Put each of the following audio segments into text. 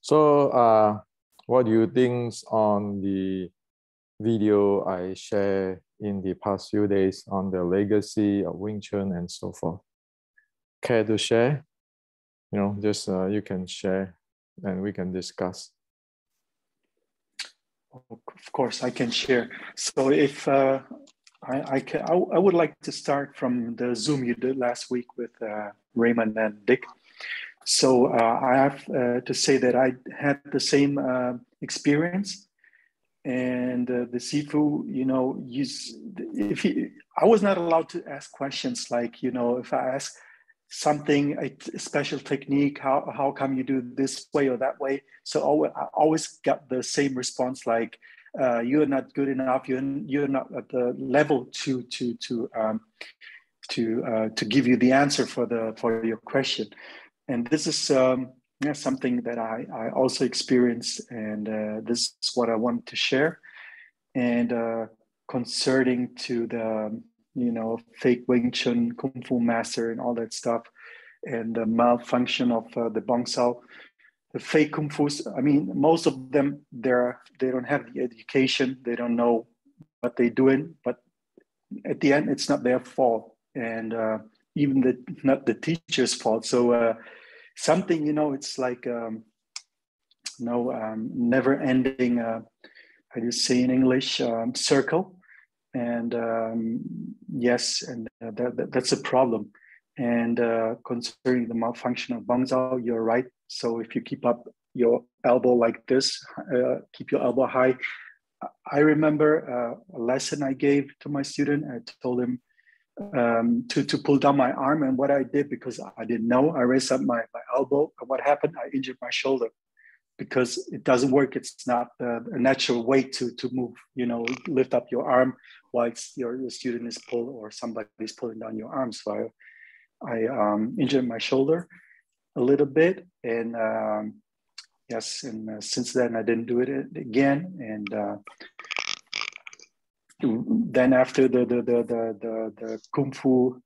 So, what do you think on the video I shared in the past few days on the legacy of Wing Chun and so forth? Care to share? Just you can share and we can discuss. Of course, I can share. So if I would like to start from the Zoom you did last week with Raymond and Dick. So I have to say that I had the same experience, and the Sifu, I was not allowed to ask questions like, if I ask something, a special technique, how come you do this way or that way? So I always got the same response, like you're not good enough, you're not at the level to give you the answer for your question. And this is something that I also experienced, and this is what I wanted to share. And concerning to the fake Wing Chun Kung Fu master and all that stuff, and the malfunction of the Bong Sao, the fake Kung Fu's. I mean, most of them they don't have the education, they don't know what they're doing, but at the end, it's not their fault, and even not the teacher's fault. So something, it's like never-ending. How do you say in English? Circle. And yes, and that's a problem. And concerning the malfunction of Bong Sao, you're right. So if you keep up your elbow like this, keep your elbow high. I remember a lesson I gave to my student. I told him to pull down my arm, and what I did, because I didn't know, I raised up my elbow, and what happened? I injured my shoulder, because it doesn't work. It's not a natural way to move, lift up your arm while your student is pulled or somebody's pulling down your arm. So I injured my shoulder a little bit, and yes, and since then I didn't do it again. And then after the Kung Fu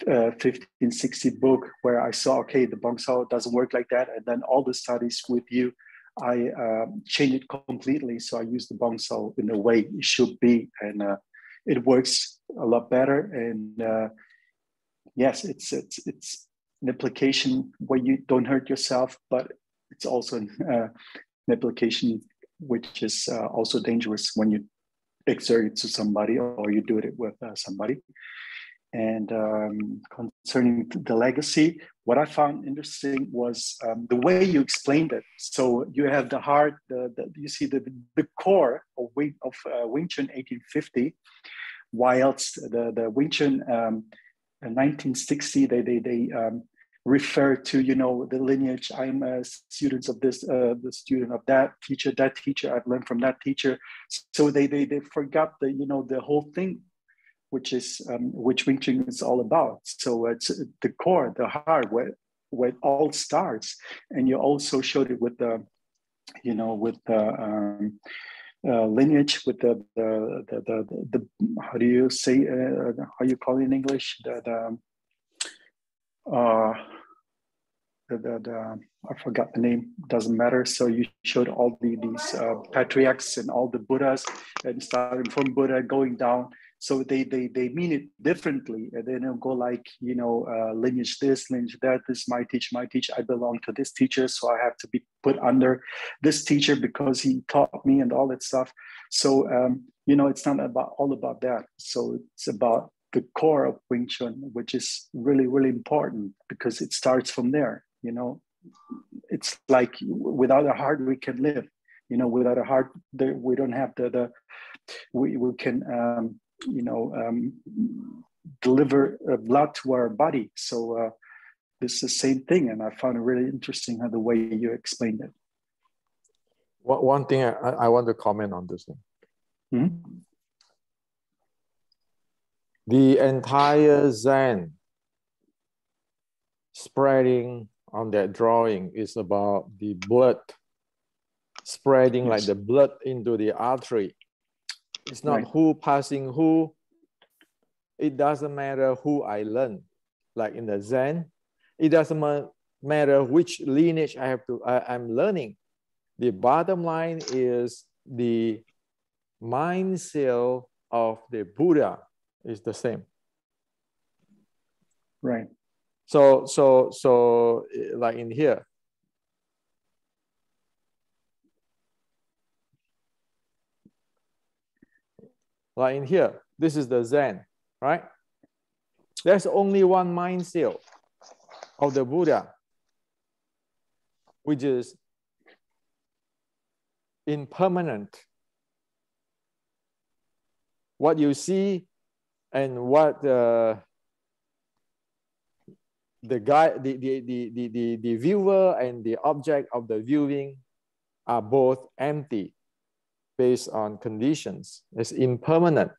1560 book, where I saw, okay, the Bong Sao doesn't work like that, and then all the studies with you, I changed it completely. So I use the Bong Sao in the way it should be, and it works a lot better. And yes, it's an application where you don't hurt yourself, but it's also an application which is also dangerous when you exert it to somebody or you do it with somebody. And concerning the legacy, what I found interesting was the way you explained it. So you have the heart, you see the core of Wing Chun 1850, whilst the Wing Chun 1960, they refer to, the lineage. I'm a student of this, the student of that teacher, I've learned from that teacher. So they forgot the whole thing, which Wing Chun is all about. So it's the core, the heart, where it all starts. And you also showed it with the, with the lineage, with the how do you say, how you call it in English? I forgot the name, doesn't matter. So you showed all these patriarchs and all the Buddhas, and starting from Buddha going down. So they mean it differently, and they don't go like, lineage this, lineage that. This is my teacher. I belong to this teacher, so I have to be put under this teacher because he taught me and all that stuff. So it's not all about that. So it's about the core of Wing Chun, which is really, really important, because it starts from there. It's like, without a heart we can live. Without a heart, we don't have we can deliver blood to our body. So this is the same thing, and I found it really interesting how the way you explained it. One thing I want to comment on this one. Mm-hmm. The entire Zen spreading on that drawing is about the blood spreading, yes, like the blood into the artery. It's not right. Who passing who. It doesn't matter who I learn. Like in the Zen, it doesn't matter which lineage I'm learning. The bottom line is the mind cell of the Buddha is the same. Right. So like in here, this is the Zen, right? There's only one mind cell of the Buddha, which is impermanent. What you see and what the guy, the viewer and the object of the viewing are both empty based on conditions. It's impermanent.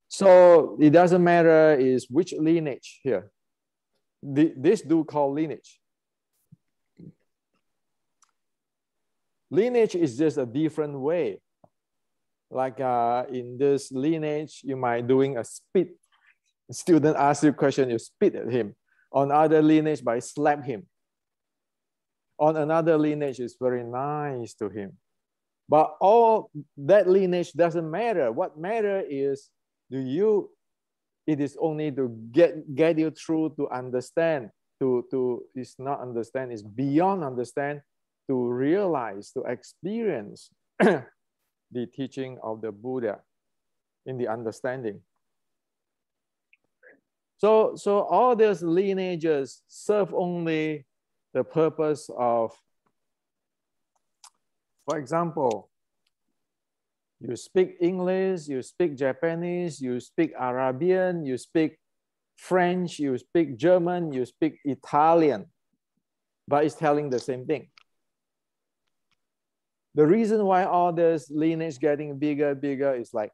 So it doesn't matter is which lineage here. This do call lineage. Lineage is just a different way. Like in this lineage, you might doing a spit. Student asks you a question, you spit at him. On other lineage, by slap him. On another lineage, is very nice to him. But all that lineage doesn't matter. What matters is, it is only to get you through to understand, it's not understand, it's beyond understand, to realize, to experience the teaching of the Buddha in the understanding. So all these lineages serve only the purpose of, for example, you speak English, you speak Japanese, you speak Arabian, you speak French, you speak German, you speak Italian, but it's telling the same thing. The reason why all this lineage getting bigger is like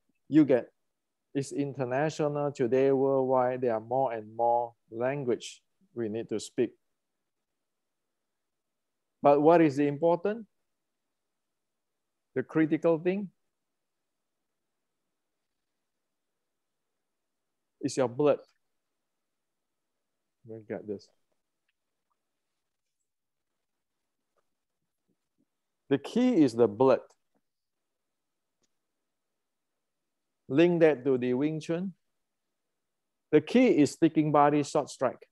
it's international today, worldwide. There are more and more language we need to speak. But what is the important? The critical thing is your blood. Let me get this. The key is the blood. Link that to the Wing Chun. The key is sticking body, short strike.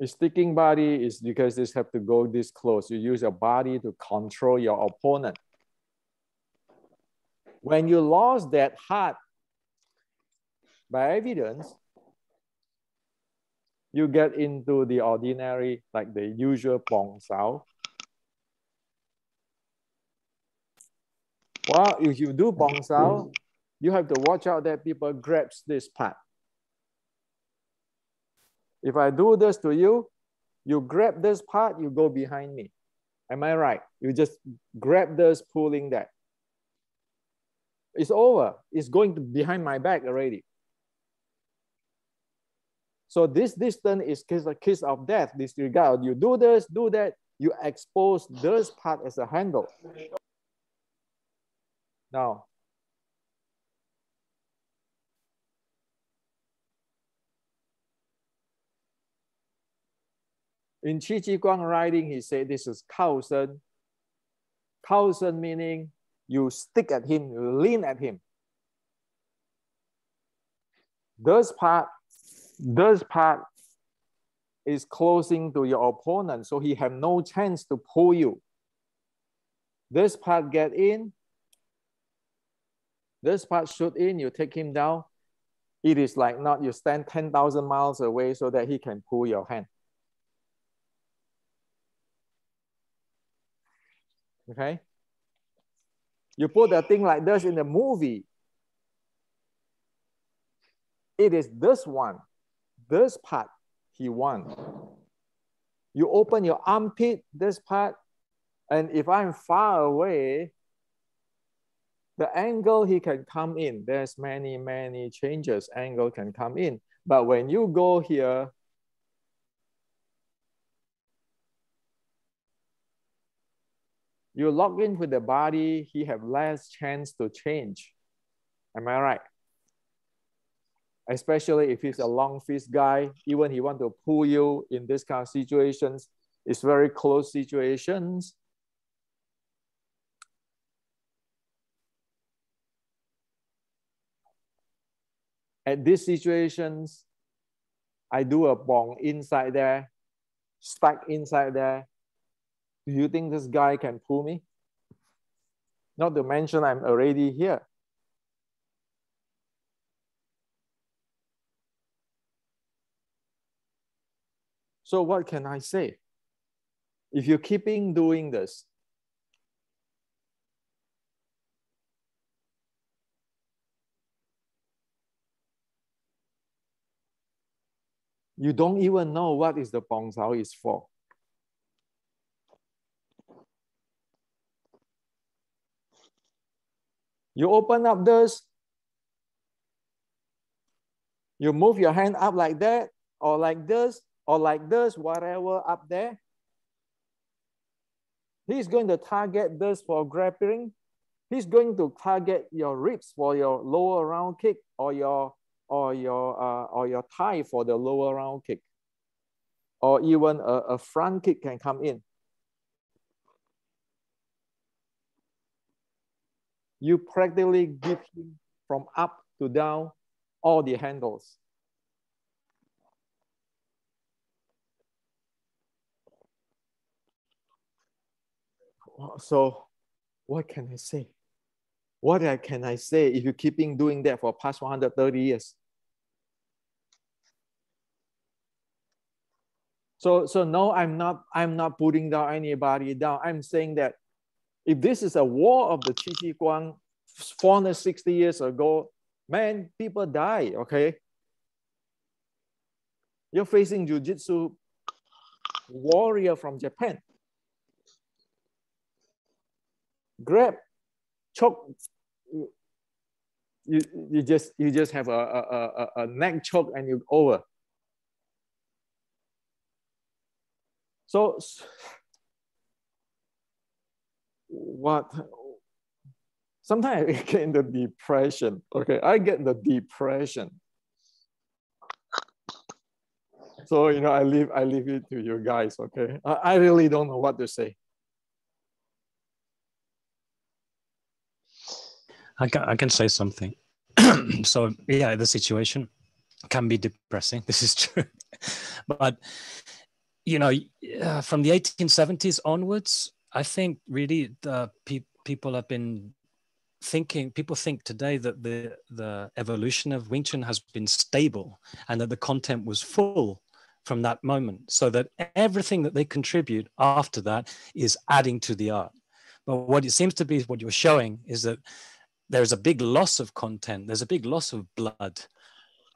A sticking body is because this have to go this close. You use your body to control your opponent. When you lost that heart by evidence, you get into the ordinary, like the usual bong sao. Well, if you do bong sao, you have to watch out that people grabs this part. If I do this to you, you grab this part, you go behind me. Am I right? You just grab this, pulling that. It's over. It's going to behind my back already. So this distance is a kiss of death, disregard. You do this, do that, you expose this part as a handle. Now, in Qi Ji Guang writing, he said this is Kao Shen. Kao Shen meaning you stick at him, you lean at him. This part is closing to your opponent, so he have no chance to pull you. This part get in, this part shoot in, you take him down. It is like not you stand 10,000 miles away so that he can pull your hand. Okay? You put a thing like this in the movie. It is this one, this part he won. You open your armpit, this part, and if I'm far away, the angle he can come in. There's many changes. Angle can come in. But when you go here, you lock in with the body, he have less chance to change. Am I right? especially if he's a long fist guy, even he want to pull you in this kind of situations, it's very close situations. At these situations, I do a bong inside there, stack inside there. Do you think this guy can pull me? Not to mention I'm already here. So what can I say? If you're keeping doing this, you don't even know what is the bong sao is for. You open up this, you move your hand up like that, or like this, or like this, whatever up there. He's going to target this for grappling. He's going to target your ribs for your lower round kick, or your thigh for the lower round kick, or even a front kick can come in. You practically give him from up to down all the handles. So what can I say? What can I say if you're keeping doing that for past 130 years? So no, I'm not putting down anybody down. I'm saying that if this is a war of the Qi Qi Guang 460 years ago, man, people die, okay? You're facing jiu-jitsu warrior from Japan. Grab, choke, you just have a neck choke and you're over. So what? Sometimes I get in the depression. Okay, I get the depression. So I leave it to you guys. Okay, I really don't know what to say. I can say something. So yeah, the situation can be depressing. This is true, but from the 1870s onwards, I think really the people have been thinking. People think today that the evolution of Wing Chun has been stable and that the content was full from that moment, so that everything that they contribute after that is adding to the art. But what it seems to be, what you're showing, is that there's a big loss of content. There's a big loss of blood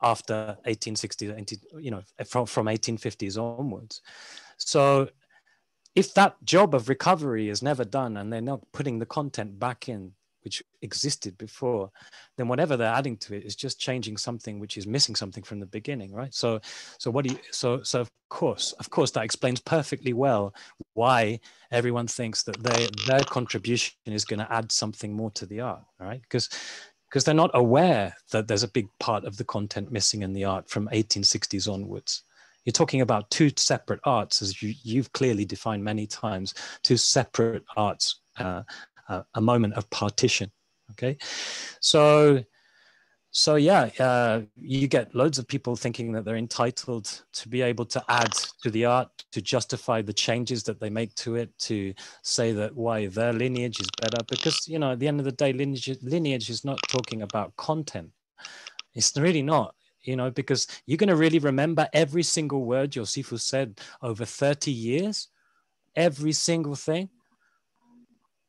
after 1860, from 1850s onwards. So if that job of recovery is never done and they're not putting the content back in, which existed before, then whatever they're adding to it is just changing something which is missing something from the beginning, right? So of course that explains perfectly well why everyone thinks that their contribution is going to add something more to the art, right? Because they're not aware that there's a big part of the content missing in the art from 1860s onwards. You're talking about two separate arts, as you've clearly defined many times, two separate arts, a moment of partition. Okay, so yeah, you get loads of people thinking that they're entitled to be able to add to the art, to justify the changes that they make to it, to say that why their lineage is better, because at the end of the day, lineage is not talking about content. It's really not. Because you're going to really remember every single word your Sifu said over 30 years, every single thing.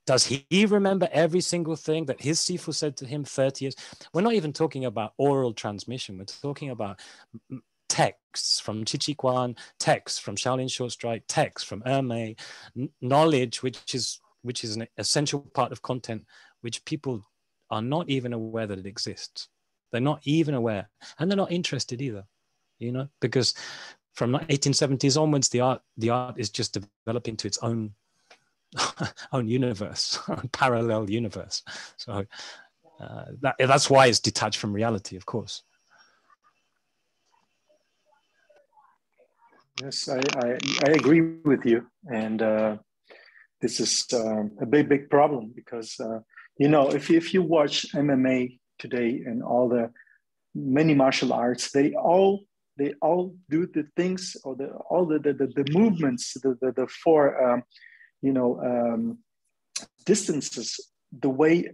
Does he remember every single thing that his Sifu said to him 30 years? We're not even talking about oral transmission. We're talking about texts from Qi Qi Guan, texts from Shaolin Short Strike, texts from Ermei, knowledge, which is an essential part of content, which people are not even aware that it exists. They're not even aware, and they're not interested either, because from 1870s onwards, the art is just developing to its own universe, parallel universe. So that's why it's detached from reality, of course. Yes, I agree with you. And this is a big problem because, you know, if you watch MMA today and all the many martial arts, they all do the things or all the movements, the four, you know, distances the way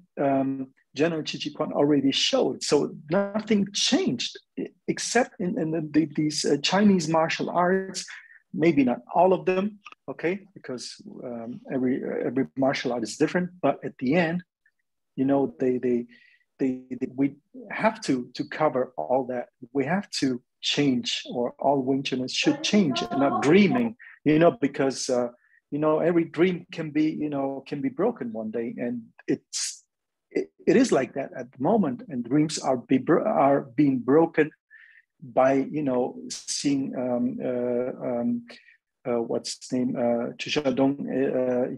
General Chichikwan already showed. So nothing changed except in these Chinese martial arts. Maybe not all of them, okay, because every martial art is different. But at the end, you know, we have to cover all that. We have to change, or all Wing Chuners should change, and not dreaming, you know, because you know, every dream can be, you know, can be broken one day, and it is like that at the moment, and dreams are being broken by, you know, seeing what's his name, Chushadong,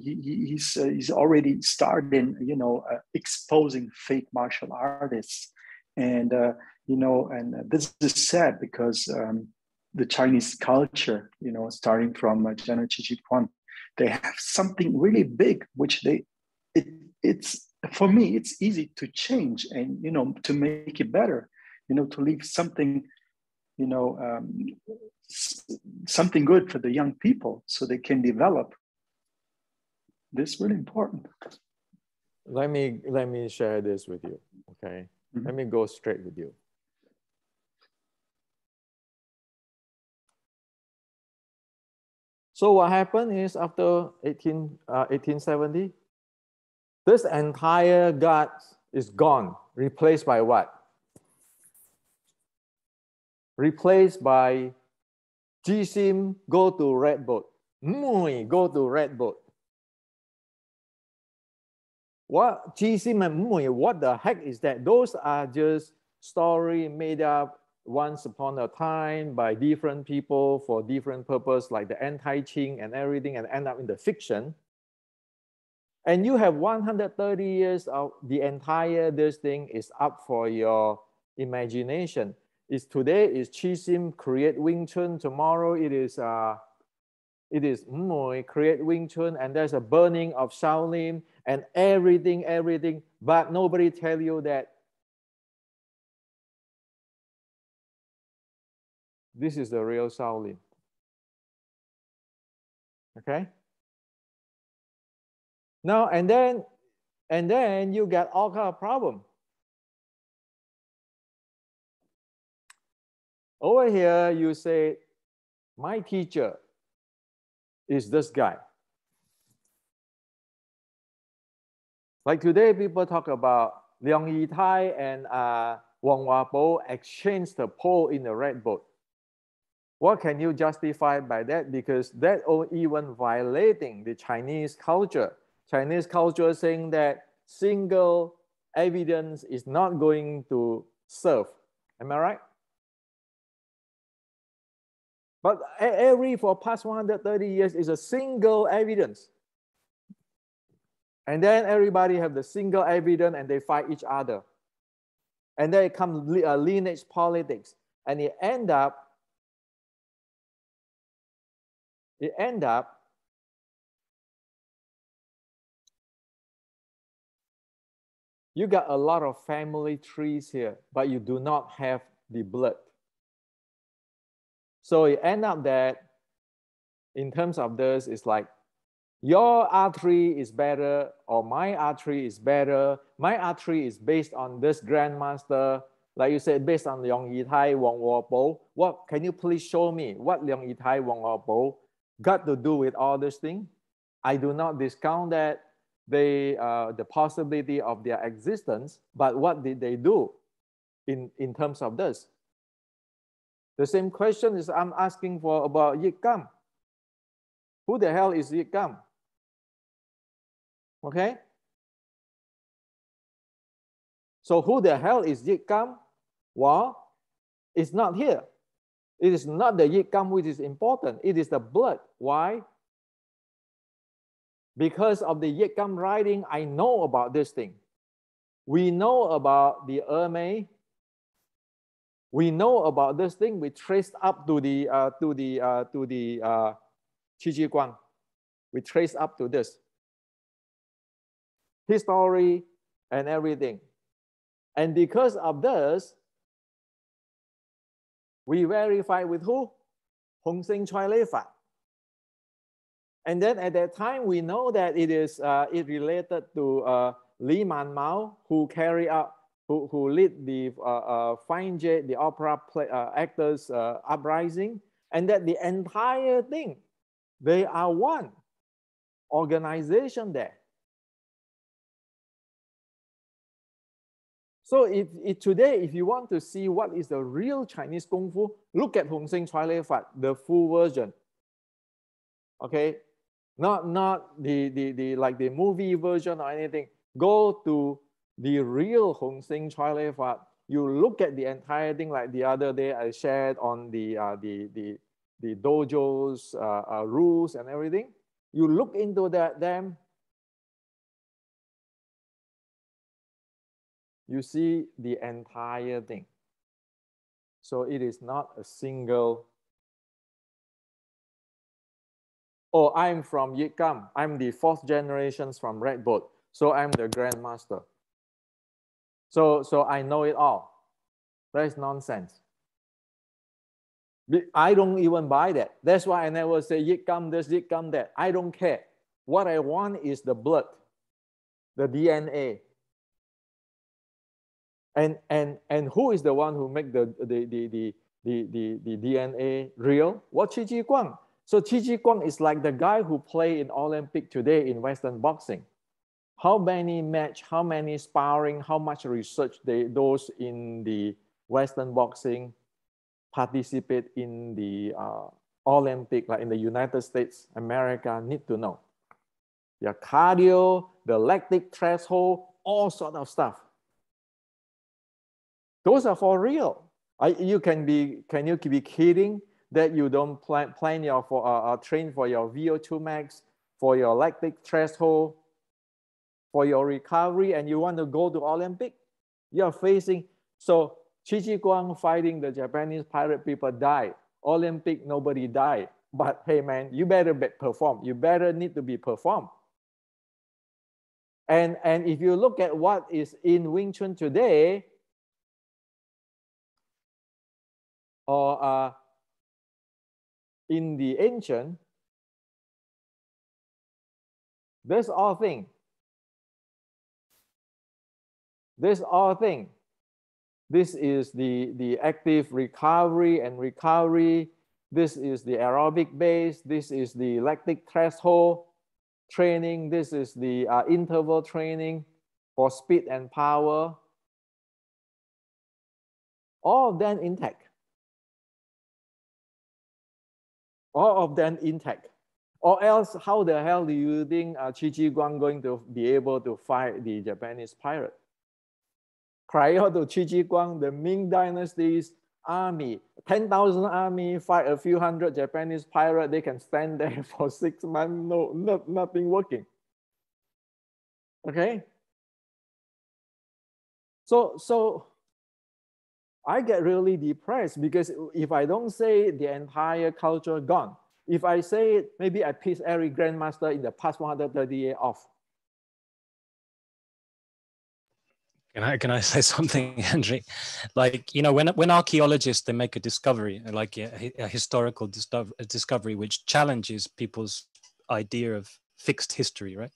he's already starting, you know, exposing fake martial artists, and you know, and this is sad because the Chinese culture, you know, starting from General Chichikwan, they have something really big, which it's for me, it's easy to change and, you know, to make it better, you know, to leave something, you know, something good for the young people so they can develop. This is really important. Let me share this with you, okay? Mm-hmm. Let me go straight with you. So what happened is after 1870, this entire guard is gone, replaced by what? Replaced by Jisim, go to red boat. Mui, go to red boat. What Jisim and Mui, what the heck is that? Those are just story made up once upon a time by different people for different purpose, like the anti-Qing and everything, and end up in the fiction. And you have 130 years of the entire this thing is up for your imagination. Is today is Chisim create Wing Chun, tomorrow it is Mui create Wing Chun, and there's a burning of Shaolin and everything, but nobody tell you that this is the real Shaolin. Okay? Now, and then you get all kind of problem. Over here, you say, my teacher is this guy. Like today, people talk about Liang Yitai and Wang Wapo exchanged the pole in the red boat. What can you justify by that? Because that even violating the Chinese culture. Chinese culture saying that single evidence is not going to serve. Am I right? But for past 130 years is a single evidence. And then everybody have the single evidence and they fight each other. And then it comes lineage politics. And it end up you got a lot of family trees here, but you do not have the blood. So it end up that in terms of this, it's like your R3 is better or my R3 is better. My R3 is based on this grandmaster, like you said, based on Liang Yitai, Wang Wapo. What can you please show me what Liang Yitai, Wang Wapo got to do with all this thing? I do not discount that the possibility of their existence, but what did they do in terms of this? The same question is I'm asking for about Yit Kam. Who the hell is Yit Kam? Okay? So who the hell is Yit Kam? Well, it's not here. It is not the Yit Kam which is important. It is the blood. Why? Because of the Yit Kam writing, I know about this thing. We know about the Ermei. We know about this thing. We traced up to the Qi Ji Guang. We trace up to this history and everything. And because of this, we verify with who? Hong Sing Choi Lei Fat. And then at that time, we know that it is related to Li Man Mao, who carry out, who lead the Fine Jade, the opera actors uprising, and that the entire thing, they are one organization there. So today, if you want to see what is the real Chinese Kung Fu, look at Hong Sing Choi Lei Fat, the full version. Okay, not the like the movie version or anything. Go to the real Hong Sing Choi Lei Fat. You look at the entire thing. Like the other day, I shared on the dojo's rules and everything. You look into them. You see the entire thing. So it is not a single, oh, I'm from Yit Kam. I'm the 4th generation from Red Boat. So I'm the grandmaster. So I know it all. That is nonsense. I don't even buy that. That's why I never say Yit Kam this, Yit Kam that. I don't care. What I want is the blood, the DNA. And who is the one who make the DNA real? What Qi Ji Guang. So Qi Ji Guang is like the guy who play in Olympic today in Western boxing. How many match, how many sparring, how much research those in the Western boxing participate in the Olympic, like in the United States, America, need to know. Their cardio, the lactic threshold, all sort of stuff. Those are for real. Can you be kidding that you don't plan train for your VO2 max, for your lactic threshold, for your recovery, and you want to go to Olympic? You're facing, so Qi Ji Guang fighting the Japanese pirate people died. Olympic, nobody died. But hey man, you better perform. You better need to be performed. And if you look at what is in Wing Chun today, or in the ancient, this all thing. This all thing. This is the active recovery and recovery. This is the aerobic base. This is the lactic threshold training. This is the interval training for speed and power. All of them intact. All of them intact. Or else, how the hell do you think Qi Ji Guang going to be able to fight the Japanese pirate? Prior to Qi Ji Guang, the Ming Dynasty's army, 10,000 army fight a few hundred Japanese pirates. They can stand there for 6 months, nothing working. Okay? So I get really depressed because if I don't say the entire culture gone, if I say it, maybe I piss every grandmaster in the past 130 years off. Can I say something, Henry? Like, you know, when archaeologists, they make a discovery, like a historical discovery, which challenges people's idea of fixed history, right?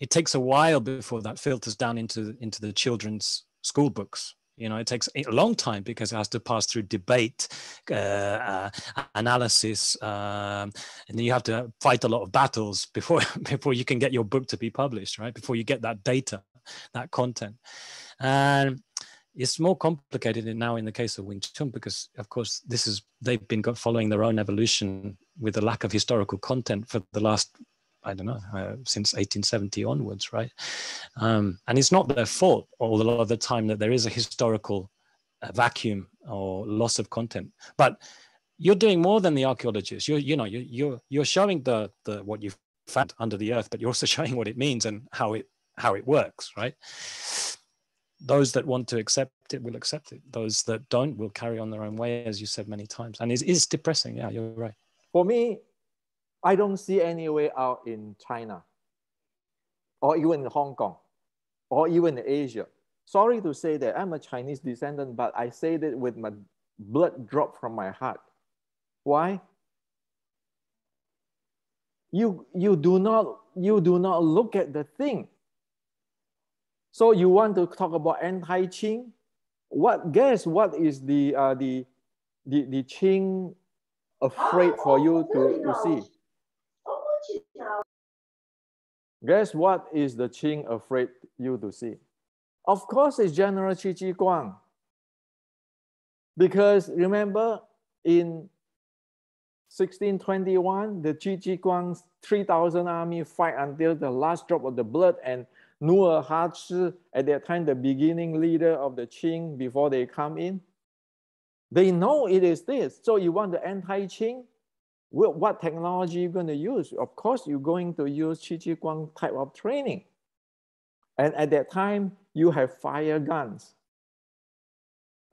It takes a while before that filters down into the children's school books. You know, it takes a long time because it has to pass through debate, analysis, and then you have to fight a lot of battles before you can get your book to be published, right? Before you get that data, that content. And it's more complicated now in the case of Wing Chun because, of course, they've been following their own evolution with a lack of historical content for the last, I don't know, since 1870 onwards, right? And it's not their fault all a lot of the time that there is a historical vacuum or loss of content. But you're doing more than the archaeologists. You're showing the what you've found under the earth, but you're also showing what it means and how it works, right? those that want to accept it will accept it. Those that don't will carry on their own way, as you said many times. And it is depressing. Yeah, you're right. For me, I don't see any way out in China or even in Hong Kong or even in Asia. Sorry to say that I'm a Chinese descendant, but I say that with my blood drop from my heart. Why? You do not look at the thing. So you want to talk about anti-Qing? Guess what is the Qing afraid for you to see? Guess what is the Qing afraid you to see? Of course, it's General Qi Ji Guang. Because remember, in 1621, the Qi Ji Guang's 3,000 army fight until the last drop of the blood, and Nu'er Ha-Zhi, at that time, the beginning leader of the Qing before they come in. They know it is this. So you want the anti-Qing? What technology you're going to use? Of course, you're going to use Qi Ji Guang type of training. And at that time, you have fire guns.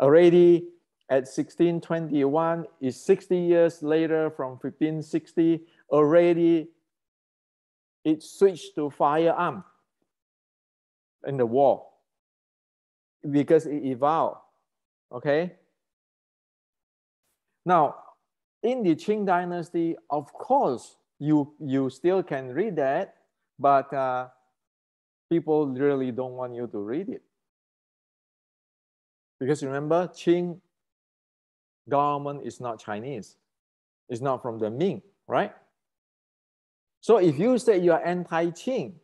Already at 1621, is 60 years later from 1560, already it switched to firearm in the war because it evolved, okay? Now, in the Qing dynasty, of course, you still can read that, but people really don't want you to read it. Because remember, Qing government is not Chinese. It's not from the Ming, right? So if you say you are anti-Qing,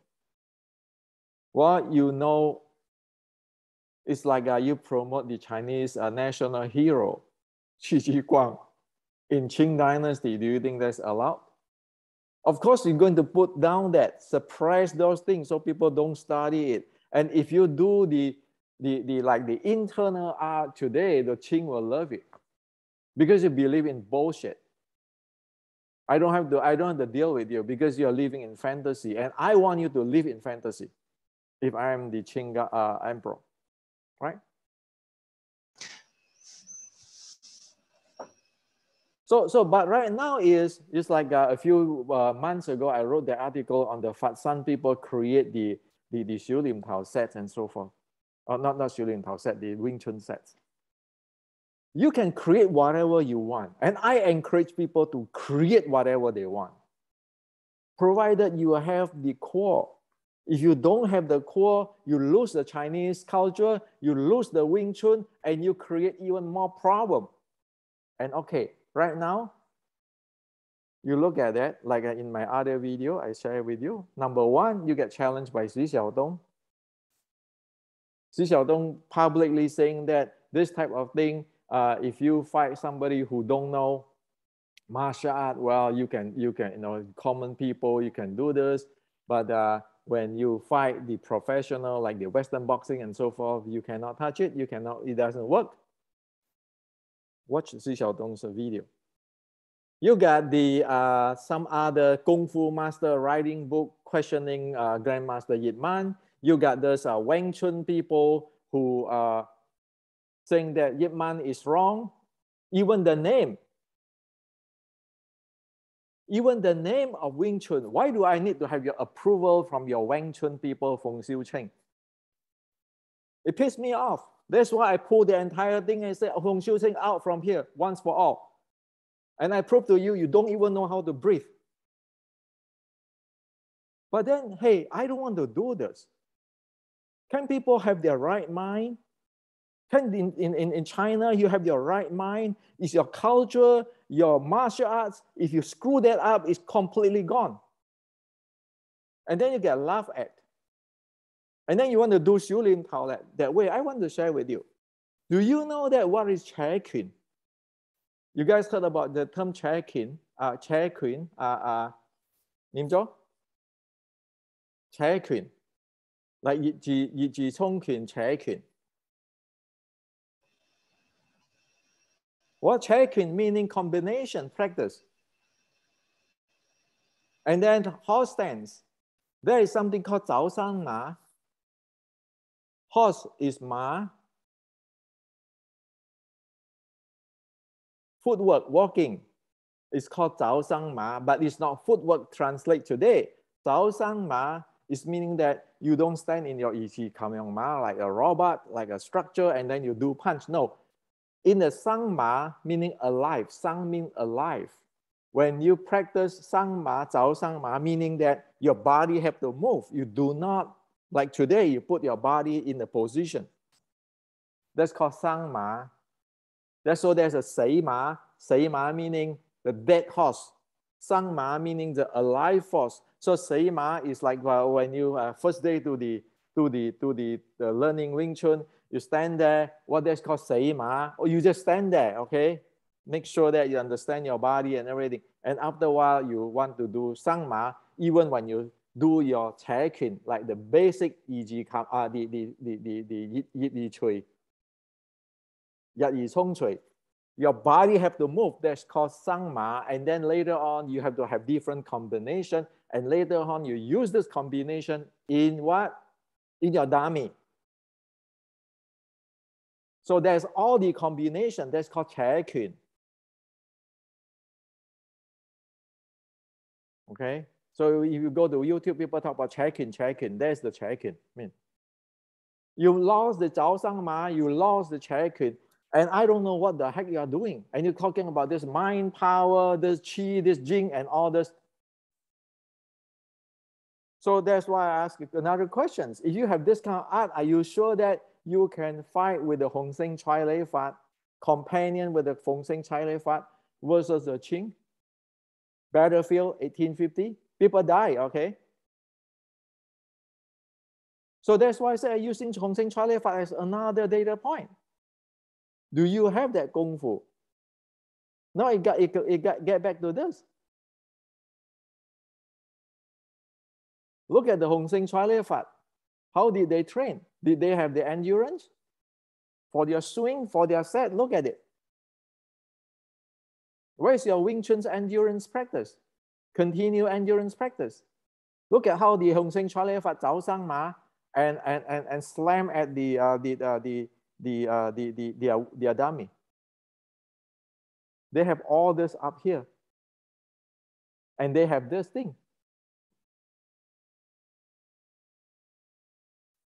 well, you know, it's like you promote the Chinese national hero, Qi Ji Guang, in Qing dynasty. Do you think that's allowed? Of course, you're going to put down that, suppress those things so people don't study it. And if you do the internal art today, the Qing will love it because you believe in bullshit. I don't have to deal with you because you're living in fantasy, and I want you to live in fantasy if I am the Qing emperor, right? But right now it's like a few months ago, I wrote the article on the Fat Sun people create the Xiu Lim Tao sets and so forth. Not Xiu Lim Tao set, the Wing Chun sets. You can create whatever you want. And I encourage people to create whatever they want, provided you have the core. If you don't have the core, you lose the Chinese culture, you lose the Wing Chun, and you create even more problem. And okay, right now, you look at that, like in my other video I share with you. Number one, you get challenged by Xi Xiaodong. Xi Xiaodong publicly saying that this type of thing, if you fight somebody who don't know martial art, well, you can, common people, you can do this. But when you fight the professional, like the Western boxing and so forth, you cannot touch it. You cannot, it doesn't work. Watch Xi Xiaodong's video. You got the some other Kung Fu master writing book questioning Grandmaster Yip Man. You got those Wing Chun people who are saying that Yip Man is wrong. Even the name of Wing Chun. Why do I need to have your approval from your Wing Chun people, Feng Xiu Cheng? It pissed me off. That's why I pulled the entire thing and said, Feng Xiu Cheng out from here once for all. And I prove to you, you don't even know how to breathe. But then, hey, I don't want to do this. Can people have their right mind? Can in China, you have your right mind? Is your culture, your martial arts, if you screw that up, it's completely gone. And then you get laughed at. And then you want to do Xiu Lim Tao that way. I want to share with you. Do you know that what is Chair Queen? You guys heard about the term Chair Queen? Chair Queen, Nim Zhou? Chair Queen. Like Yi Chong Queen, Chair Queen. What Chair Queen meaning combination practice. And then horse stance. There is something called Zhao Sang Na. Horse is ma. Footwork, walking, is called 早上马, but it's not footwork translate today. 早上马 is meaning that you don't stand in your 一起 ma like a robot, like a structure, and then you do punch. No. In the 上马 meaning alive. 上 mean alive. When you practice 上马, 早上马 meaning that your body have to move. You do not, like today, you put your body in a position. That's called 上马. That's so there's a 死马. 死马 meaning the dead horse. 上马 meaning the alive horse. So 死马 is like when you first day to the learning Wing Chun, you stand there. What that's called 死马, or you just stand there. Okay, make sure that you understand your body and everything. And after a while, you want to do 上马. Even when you do your 扯拳, like the basic 一字卡your body have to move. That's called 上马. And then later on, you have to have different combination. And later on, you use this combination in what? In your dummy. So there's all the combination. That's called 扯拳. Okay. So if you go to YouTube, people talk about 扯拳. There's the 扯拳. I mean, you lost the 早上马, you lost the 扯拳. And I don't know what the heck you are doing. And you're talking about this mind power, this chi, this jing, and all this. So that's why I ask another question. If you have this kind of art, are you sure that you can fight with the Hong Seng Chai Lei Fat, companion with the Feng Seng Chai Lei Fat versus the Qing? Battlefield 1850, people die, okay? So that's why I say using Hong Seng Chai Lei Fat as another data point. Do you have that kung fu? Now it get back to this. Look at the Hong Seng Chai Lei Fat. How did they train? Did they have the endurance for their swing, for their set? Look at it. Where's your Wing Chun's endurance practice? Continue endurance practice. Look at how the Hong Seng Chai Lei Fat 早上马 and slam at the dummy. They have all this up here. And they have this thing.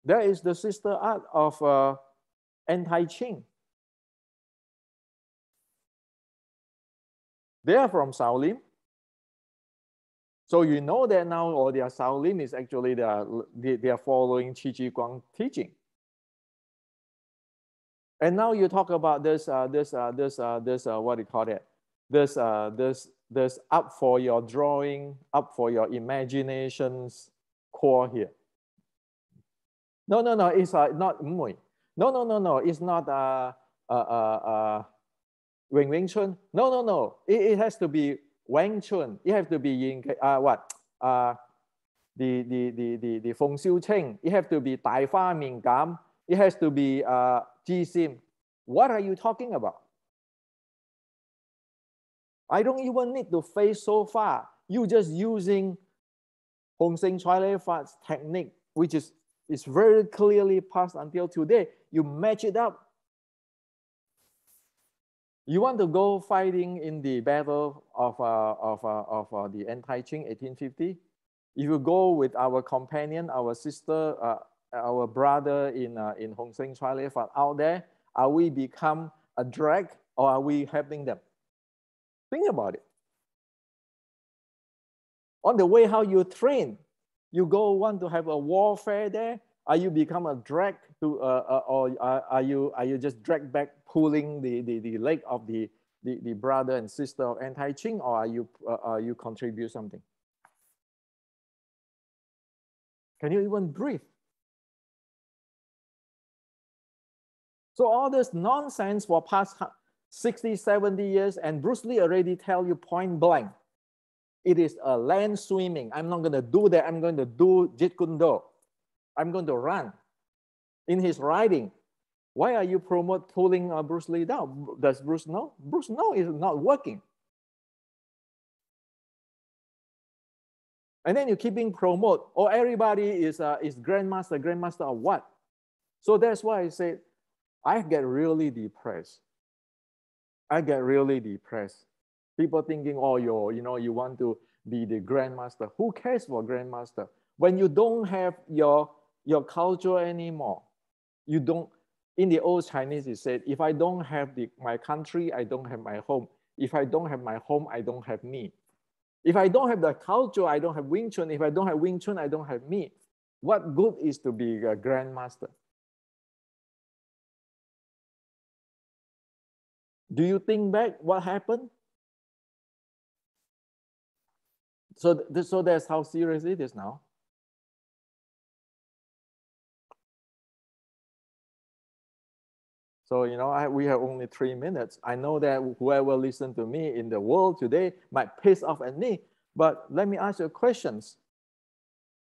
That is the sister art of anti-Qing. They are from Shaolin. So you know that now, or their Shaolin is actually they are following Qi Ji Guang teaching. And now you talk about this what do you call it? This up for your drawing, up for your imaginations core here. No, it's not Mui. No, it's not Wing Chun. No. It has to be Wing Chun. It has to be the Feng Xiu Cheng. It has to be Dai Fa Ming Gam. It has to be Ji Sim. What are you talking about? I don't even need to face so far. You just using Hong Seng Chai Lei Fat's technique, which is very clearly passed until today. You match it up. You want to go fighting in the battle of the anti-Qing 1850? If you go with our companion, our sister, our brother in Hong Seng Chai Lei Fat out there, are we become a drag or are we helping them? Think about it. On the way how you train, you go want to have a warfare there. Are you become a drag to, or are you just drag back pulling the leg of the brother and sister of anti-Qing, or are you contribute something? Can you even breathe? So all this nonsense for past 60, 70 years, and Bruce Lee already tell you point blank, it is a land swimming. I'm not going to do that. I'm going to do Jeet Kune Do. I'm going to run. In his writing, why are you pulling Bruce Lee down? Does Bruce know? Bruce know is not working. And then you keeping promote. Or everybody is grandmaster of what? So that's why I say, I get really depressed. I get really depressed. People thinking, oh, you want to be the grandmaster. Who cares for grandmaster? When you don't have your culture anymore, you don't. In the old Chinese, it said, if I don't have my country, I don't have my home. If I don't have my home, I don't have me. If I don't have the culture, I don't have Wing Chun. If I don't have Wing Chun, I don't have me. What good is to be a grandmaster? Do you think back what happened? So that's how serious it is now. So, we have only 3 minutes. I know that whoever listened to me in the world today might piss off at me, but let me ask you questions.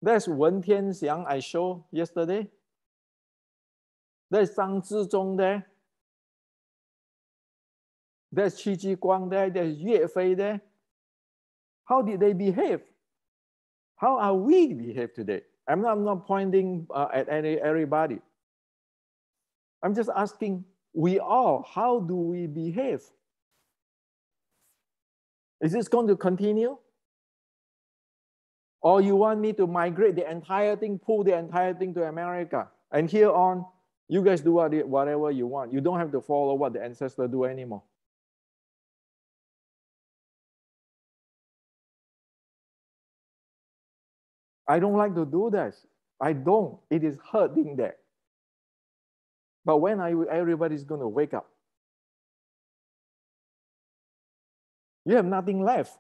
There's Wen Tianxiang I showed yesterday. There's Zhang Zizhong there. There's Qi Jiguang there. There's Yue Fei there. How did they behave? How are we behave today? I'm not pointing at everybody. I'm just asking, we all, how do we behave? Is this going to continue? Or you want me to migrate the entire thing, pull the entire thing to America? And here on, you guys do whatever you want. You don't have to follow what the ancestors do anymore. I don't like to do this. I don't. It is hurting there. But when everybody's going to wake up? You have nothing left.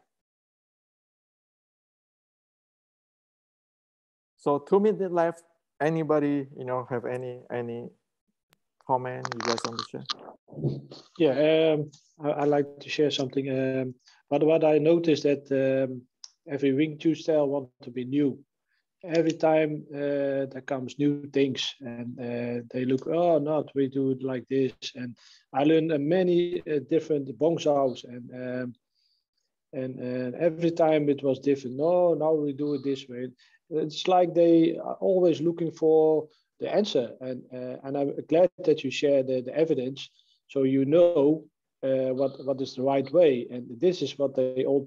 So 2 minutes left. Anybody, have any comment you guys want to share? Yeah, I'd like to share something. But what I noticed that every Wing Chun style wants to be new. Every time there comes new things, and they look, oh, not we do it like this. And I learned many different bong saos, and every time it was different. No, now we do it this way. It's like they are always looking for the answer, and I'm glad that you share the evidence, so you know what is the right way, and this is what they all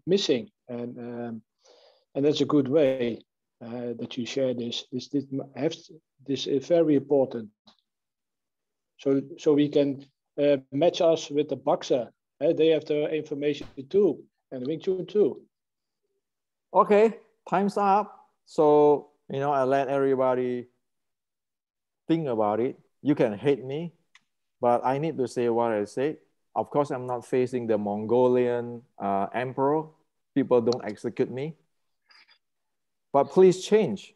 missing, and that's a good way that you share this. This is very important, so we can match us with the boxer. They have the information too, and Wing Chun too. Okay, time's up. So, I let everybody think about it. You can hate me, but I need to say what I say. Of course, I'm not facing the Mongolian emperor. People don't execute me. But please change.